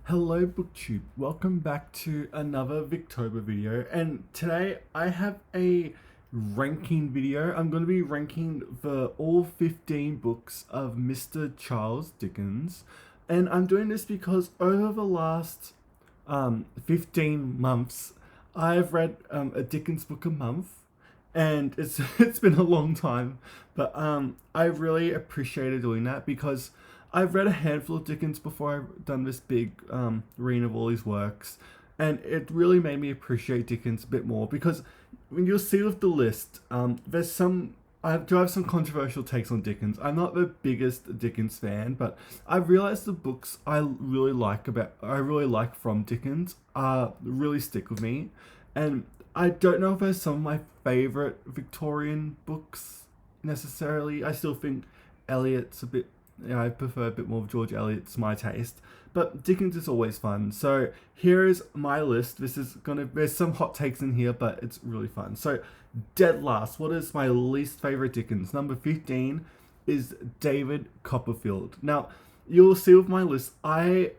Hello BookTube, welcome back to another victober video, and today I have a ranking video. I'm going to be ranking the all 15 books of Mr. Charles Dickens, and I'm doing this because over the last 15 months I've read a Dickens book a month, and it's it's been a long time, but I really appreciated doing that because I've read a handful of Dickens before I've done this big reading of all his works, and it really made me appreciate Dickens a bit more because when you'll see with the list, there's some. I do have some controversial takes on Dickens. I'm not the biggest Dickens fan, but I've realized the books I really like from Dickens really stick with me, and I don't know if they're some of my favorite Victorian books necessarily. I still think Eliot's a bit, yeah, I prefer a bit more of George Eliot's my taste. But Dickens is always fun. So here is my list. There's some hot takes in here, but it's really fun. So dead last, what is my least favorite Dickens? Number 15 is David Copperfield. Now, you'll see with my list, I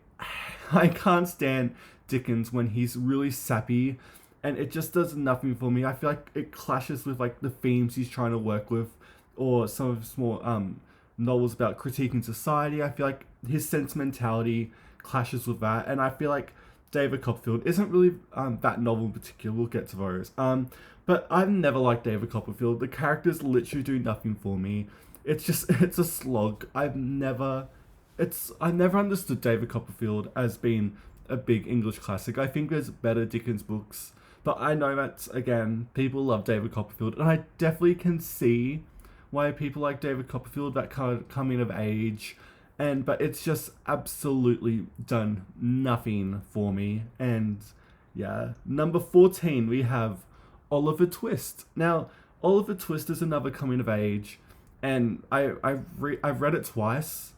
can't stand Dickens when he's really sappy and it just does nothing for me. I feel like it clashes with like the themes he's trying to work with, or some of his more novels about critiquing society. I feel like his sentimentality clashes with that, and I feel like David Copperfield isn't really that novel in particular. We'll get to those. But I've never liked David Copperfield. The characters literally do nothing for me. It's a slog. I never understood David Copperfield as being a big English classic. I think there's better Dickens books, but I know that again, people love David Copperfield, and I definitely can see why people like David Copperfield, that kind of coming of age, but it's just absolutely done nothing for me. And yeah, number 14 we have Oliver Twist. Now, Oliver Twist is another coming of age, and I've read it twice,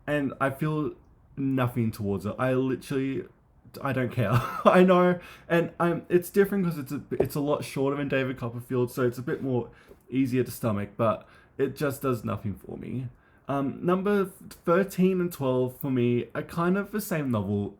and I feel nothing towards it. I don't care. I know, and it's different because it's a lot shorter than David Copperfield, so it's a bit more easier to stomach, but it just does nothing for me. Number 13 and 12 for me are kind of the same novel.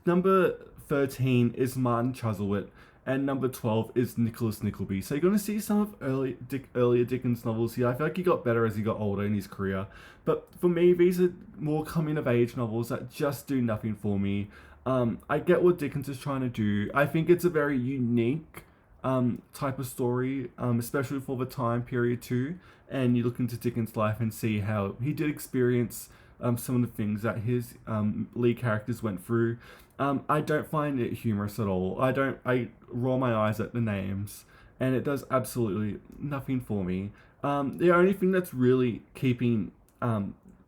Number 13 is Martin Chuzzlewit, and number 12 is Nicholas Nickleby. So you're going to see some of earlier Dickens novels here. I feel like he got better as he got older in his career. But for me, these are more coming of age novels that just do nothing for me. I get what Dickens is trying to do. I think it's a very unique type of story, especially for the time period too. And you look into Dickens' life and see how he did experience some of the things that his lead characters went through. I don't find it humorous at all. I roll my eyes at the names, and it does absolutely nothing for me. The only thing that's really keeping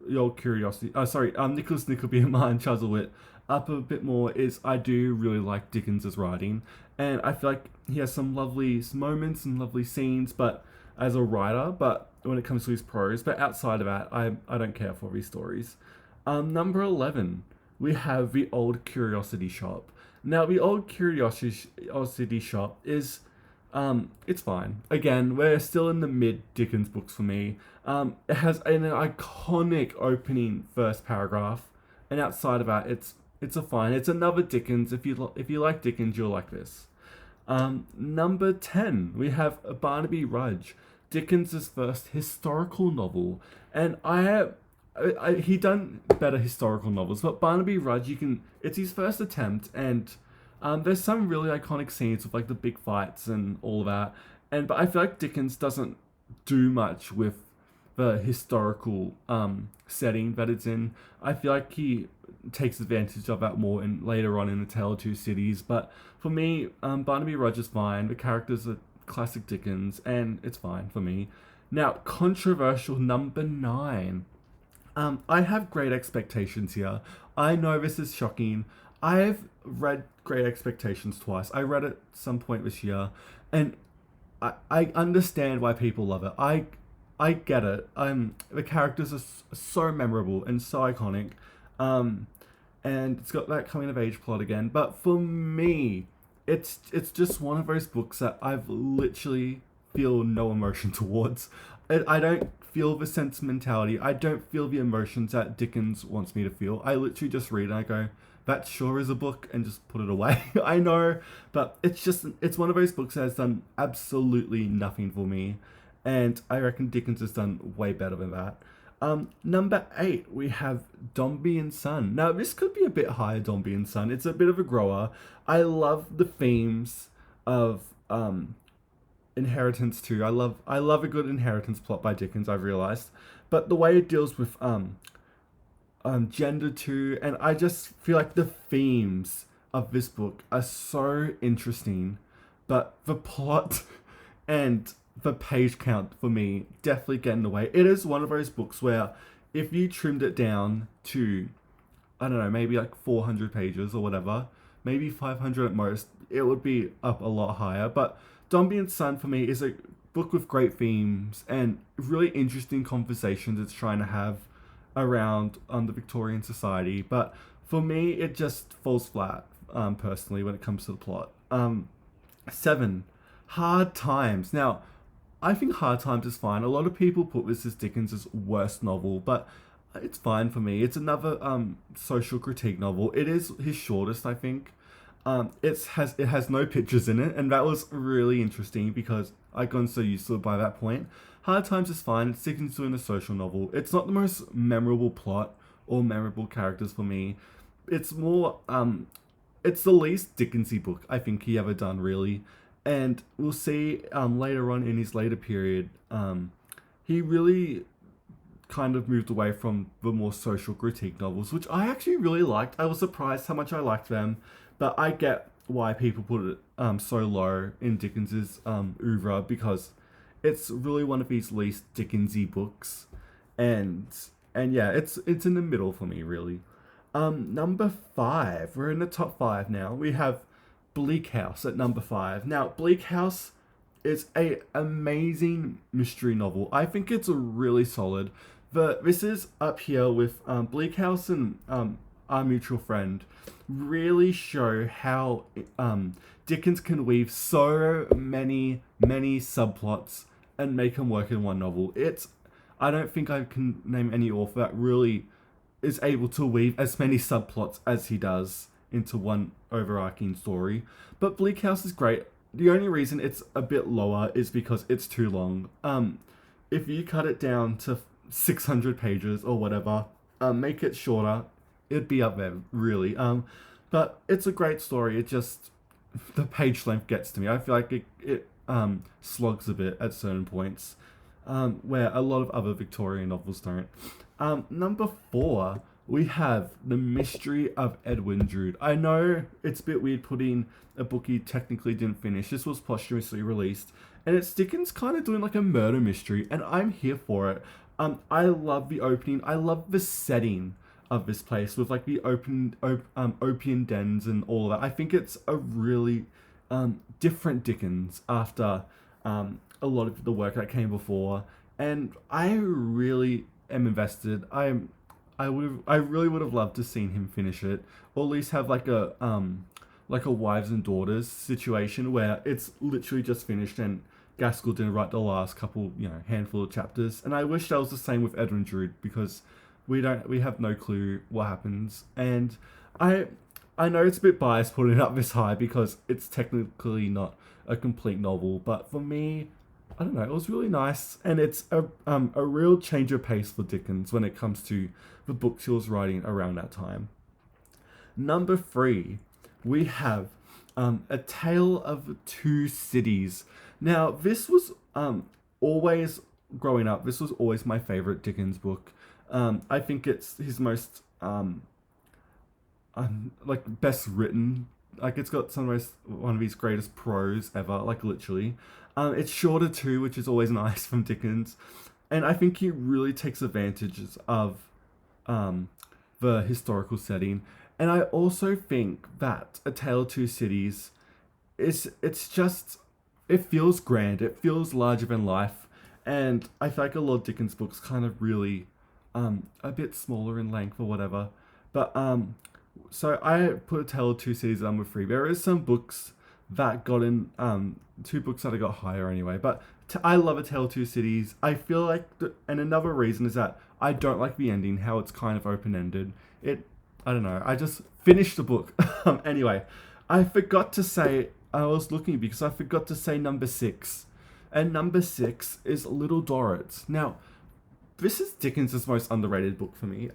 your curiosity, Nicholas Nickleby and Martin Chuzzlewit up a bit more is I do really like Dickens' writing, and I feel like he has some lovely moments and lovely scenes, but as a writer, but when it comes to his prose, but outside of that, I don't care for his stories. Number 11, we have The Old Curiosity Shop. Now, The Old Curiosity Shop is, it's fine. Again, we're still in the mid Dickens books for me. It has an iconic opening first paragraph, and outside of that, it's another Dickens. If you like Dickens, you'll like this. Number 10, we have Barnaby Rudge, Dickens' first historical novel, and he done better historical novels, but Barnaby Rudge, it's his first attempt, and there's some really iconic scenes with like the big fights and all of that, but I feel like Dickens doesn't do much with the historical setting that it's in. I feel like he takes advantage of that more later on in The Tale of Two Cities. But for me, Barnaby Rudge is fine. The characters are classic Dickens, and it's fine for me. Now, controversial number 9. I have Great Expectations here. I know this is shocking. I've read Great Expectations twice. I read it some point this year, and I understand why people love it. I get it. The characters are so memorable and so iconic. And it's got that coming of age plot again. But for me, it's just one of those books that I've literally feel no emotion towards. I don't feel the sentimentality. I don't feel the emotions that Dickens wants me to feel. I literally just read and I go, that sure is a book and just put it away. I know, but it's one of those books that has done absolutely nothing for me. And I reckon Dickens has done way better than that. Number 8, we have Dombey and Son. Now, this could be a bit higher, Dombey and Son. It's a bit of a grower. I love the themes of inheritance too. I love a good inheritance plot by Dickens, I've realised. But the way it deals with gender too, and I just feel like the themes of this book are so interesting, but the plot and the page count for me definitely get in the way. It is one of those books where if you trimmed it down to, I don't know, maybe like 400 pages or whatever, maybe 500 at most, it would be up a lot higher. But Dombey and Son for me is a book with great themes and really interesting conversations it's trying to have around the Victorian society. But for me, it just falls flat, personally, when it comes to the plot. 7, Hard Times. Now, I think Hard Times is fine. A lot of people put this as Dickens' worst novel, but it's fine for me. It's another social critique novel. It is his shortest, I think. It has no pictures in it, and that was really interesting because I'd gotten so used to it by that point. Hard Times is fine. It's Dickens doing a social novel. It's not the most memorable plot or memorable characters for me. It's more, it's the least Dickensy book I think he ever done, really. And we'll see later on in his later period, he really kind of moved away from the more social critique novels, which I actually really liked. I was surprised how much I liked them, but I get why people put it so low in Dickens's oeuvre, because it's really one of his least Dickensy books, and yeah, it's in the middle for me, really. Number 5, we're in the top 5 now. We have Bleak House at number 5. Now, Bleak House is a amazing mystery novel. I think it's a really solid. This is up here with Bleak House and Our Mutual Friend really show how Dickens can weave so many subplots and make them work in one novel. I don't think I can name any author that really is able to weave as many subplots as he does into one overarching story. But Bleak House is great. The only reason it's a bit lower is because it's too long. If you cut it down to 600 pages or whatever, make it shorter, it'd be up there, really. But it's a great story. It just, the page length gets to me. I feel like it slogs a bit at certain points, where a lot of other Victorian novels don't. Number 4, we have The Mystery of Edwin, Drood. I know it's a bit weird putting a book he technically didn't finish. This was posthumously released, and it's Dickens kind of doing like a murder mystery, and I'm here for it. I love the opening. I love the setting of this place with like the opium dens and all of that. I think it's a really different Dickens after a lot of the work that came before, and I really am invested. I really would have loved to seen him finish it, or at least have like a wives and daughters situation where it's literally just finished and Gaskell didn't write the last couple, handful of chapters. And I wish that was the same with Edwin Drood, because we have no clue what happens. And I know it's a bit biased putting it up this high because it's technically not a complete novel, but for me, I don't know, it was really nice, and it's a real change of pace for Dickens when it comes to the books he was writing around that time. Number 3, we have A Tale of Two Cities. Now, this was always, growing up, this was always my favourite Dickens book. I think it's his most, best written. Like, it's got one of his greatest prose ever, like, literally. It's shorter too, which is always nice from Dickens. And I think he really takes advantages of the historical setting. And I also think that A Tale of Two Cities it feels grand. It feels larger than life. And I feel like a lot of Dickens books kind of really a bit smaller in length or whatever. But so I put A Tale of Two Cities number 3. There is some books that got in, 2 books that I got higher anyway. But I love A Tale of Two Cities. I feel like, and another reason is that I don't like the ending, how it's kind of open-ended. I don't know. I just finished the book. Anyway, I forgot to say, I was looking because I forgot to say number 6. And number 6 is Little Dorrit. Now, this is Dickens' most underrated book for me.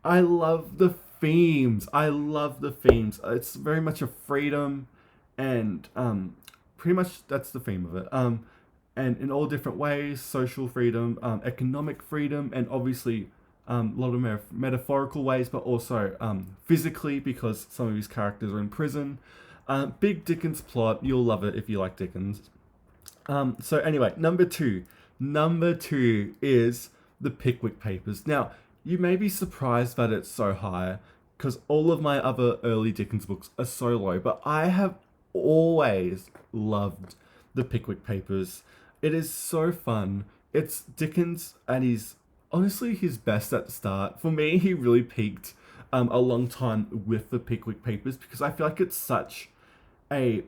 I love the themes. It's very much a freedom, and pretty much that's the theme of it. And in all different ways, social freedom, economic freedom, and obviously a lot of metaphorical ways, but also physically, because some of his characters are in prison. Big Dickens plot. You'll love it if you like Dickens. So anyway, number 2. Number 2 is the Pickwick Papers. Now, you may be surprised that it's so high, because all of my other early Dickens books are so low, but I have always loved the Pickwick Papers. It is so fun. It's Dickens and he's honestly his best at the start. For me, he really peaked a long time with the Pickwick Papers, because I feel like it's such a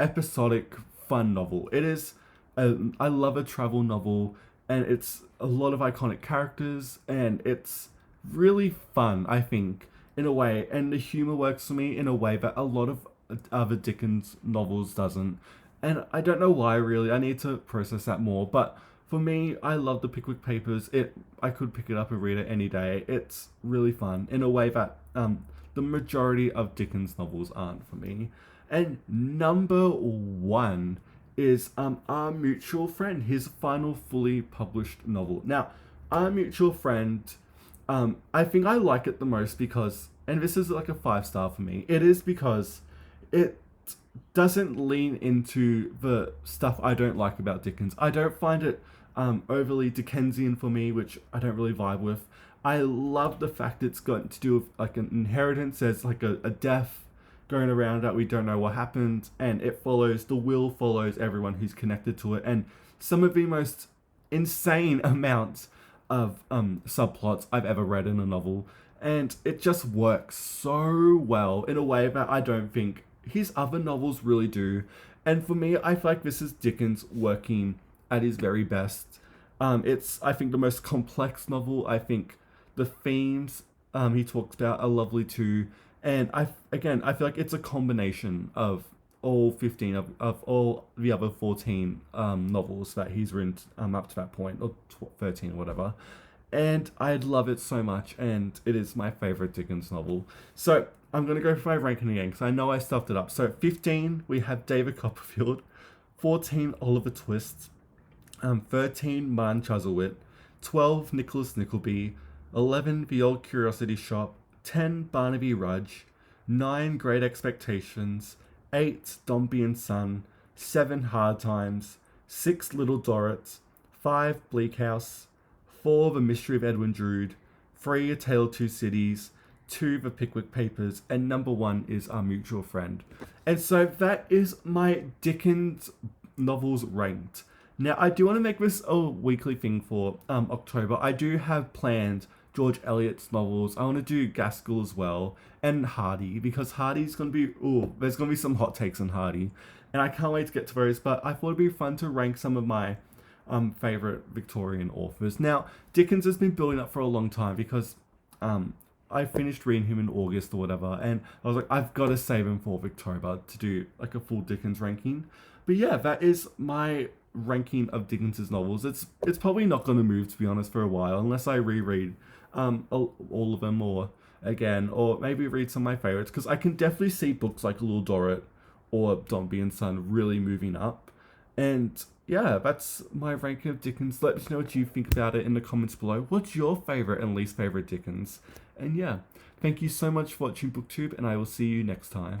episodic, fun novel. It is. I love a travel novel, and it's a lot of iconic characters, and it's really fun, I think, in a way. And the humor works for me in a way that a lot of other Dickens novels doesn't. And I don't know why, really. I need to process that more. But for me, I love the Pickwick Papers. I could pick it up and read it any day. It's really fun in a way that the majority of Dickens novels aren't for me. And number 1 is Our Mutual Friend, his final fully published novel. Now, Our Mutual Friend, I think I like it the most because, and this is like a 5-star for me, it is because it doesn't lean into the stuff I don't like about Dickens. I don't find it overly Dickensian for me, which I don't really vibe with. I love the fact it's got to do with like an inheritance. There's like a death going around that we don't know what happened, and the will follows everyone who's connected to it, and some of the most insane amounts of subplots I've ever read in a novel, and it just works so well in a way that I don't think his other novels really do. And for me, I feel like this is Dickens working at his very best. It's, I think, the most complex novel. I think the themes he talks about are lovely too. And I feel like it's a combination of all 15 of all the other 14 novels that he's written up to that point, or 13 or whatever. And I love it so much, and it is my favorite Dickens novel. So I'm going to go for my ranking again, because I know I stuffed it up. So 15, we have David Copperfield. 14, Oliver Twist. 13, Martin Chuzzlewit. 12, Nicholas Nickleby. 11, The Old Curiosity Shop. 10, Barnaby Rudge. 9, Great Expectations. 8, Dombey and Son. 7, Hard Times. 6, Little Dorrit. 5, Bleak House. 4, The Mystery of Edwin Drood. 3, A Tale of Two Cities. 2, The Pickwick Papers. And number 1 is Our Mutual Friend. And so that is my Dickens novels ranked. Now, I do want to make this a weekly thing for October. I do have planned George Eliot's novels. I want to do Gaskell as well, and Hardy, because Hardy's going to be, there's going to be some hot takes on Hardy, and I can't wait to get to those. But I thought it'd be fun to rank some of my favorite Victorian authors. Now, Dickens has been building up for a long time, because I finished reading him in August or whatever, and I was like, I've got to save him for October to do like a full Dickens ranking. But yeah, that is my ranking of Dickens's novels. It's probably not going to move, to be honest, for a while, unless I reread all of them or again, or maybe read some of my favorites, because I can definitely see books like Little Dorrit or Dombey and Son really moving up. And yeah, that's my ranking of Dickens. Let me know what you think about it in the comments below. What's your favorite and least favorite Dickens? And yeah, thank you so much for watching BookTube, and I will see you next time.